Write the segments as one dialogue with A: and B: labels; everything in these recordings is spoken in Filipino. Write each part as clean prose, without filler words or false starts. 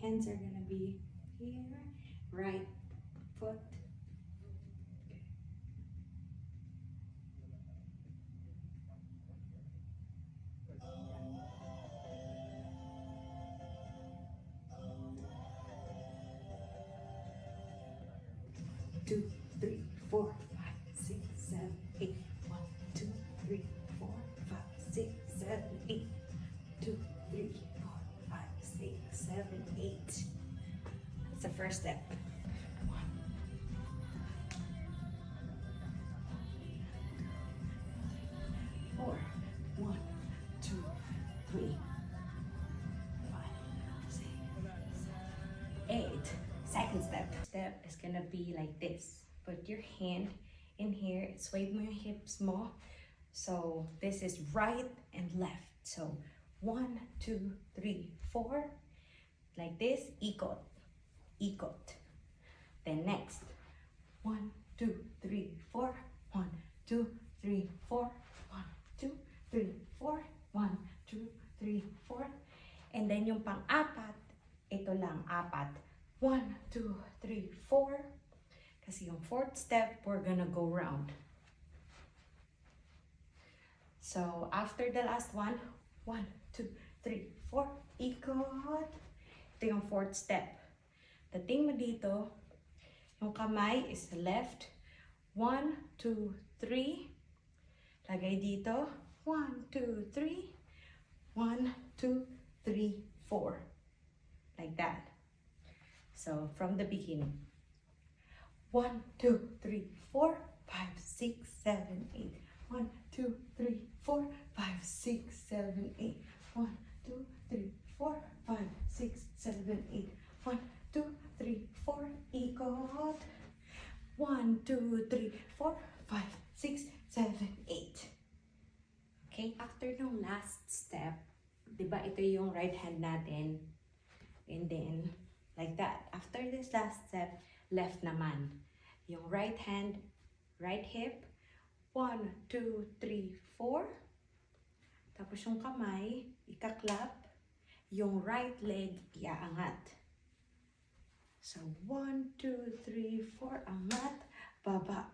A: Hands are gonna be here. Right foot. Two, three, four, five, six, seven, eight. 1, 2, 3, 4, 5, 6, 7, 8. 2, 3, 4, 5, 6, 7, 8. That's the first step. 1, 4, 1, 2, 3, 5, 6, 7, 8. Second step. Step is gonna be like this. Put your hand in here. Sway mo yung hips mo. So this is right and left. So 1, 2, 3, 4. Like this. Ikot. Ikot. Then next. 1, 2, 3, 4. 1, 2, 3, 4. 1, 2, 3, 4. 1, 2, 3, 4. And then yung pang-apat, ito lang, apat. 1, 2, 3, 4. Kasi yung fourth step, we're gonna go round. So, after the last one, 1, 2, 3, 4. Ikot. Ito yung fourth step. Dating mo dito, yung kamay is left. 1, 2, 3. Lagay dito. 1, 2, 3. 1, 2, 3, 4. Like that. So, from the beginning. 1, 2, 3, 4, 5, 6, 7, 8. 1, 2, 3, 4, 5, 6, 7, 8. 1, 2, 3, 4, 5, 6, 7, 8. 1, 2, 3, 4, ikot. 1, 2, 3, 4, 5, 6, 7, 8. Okay, after ng last step, diba ito yung right hand natin. And then, like that. After this last step, left naman. Yung right hand, right hip. 1, 2, 3, 4. Tapos yung kamay, ikaklap. Yung right leg, iaangat. So, 1, 2, 3, 4. Angat, baba.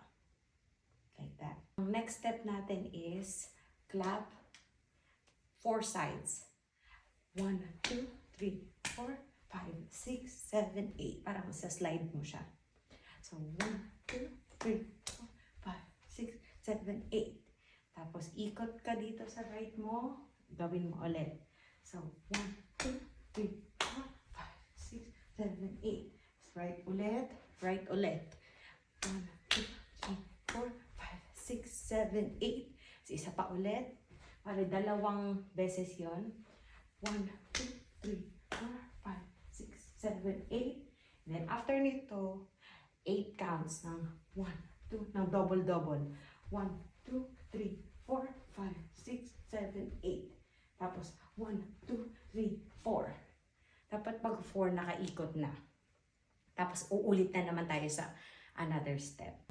A: Like that. Ang next step natin is clap 4 sides. 1, 2, 3, 4. 5, 6, 7, 8. Parang sa-slide mo siya. So, 1, 2, 3, 4, 5, 6, 7, 8. Tapos, ikot ka dito sa right mo. Gawin mo ulit. So, 1, 2, 3, 4, 5, 6, 7, 8. Right ulit. Right ulit. 1, 2, 3, 4, 5, 6, 7, 8. So, isa pa ulit. Para dalawang beses yon. 1, 2, 3, 4, 7, 8. And then after nito, 8 counts ng 1, 2, ng double-double. 1, 2, 3, 4, 5, 6, 7, 8. Tapos 1, 2, 3, 4. Dapat pag 4 nakaikot na. Tapos uulit na naman tayo sa another step.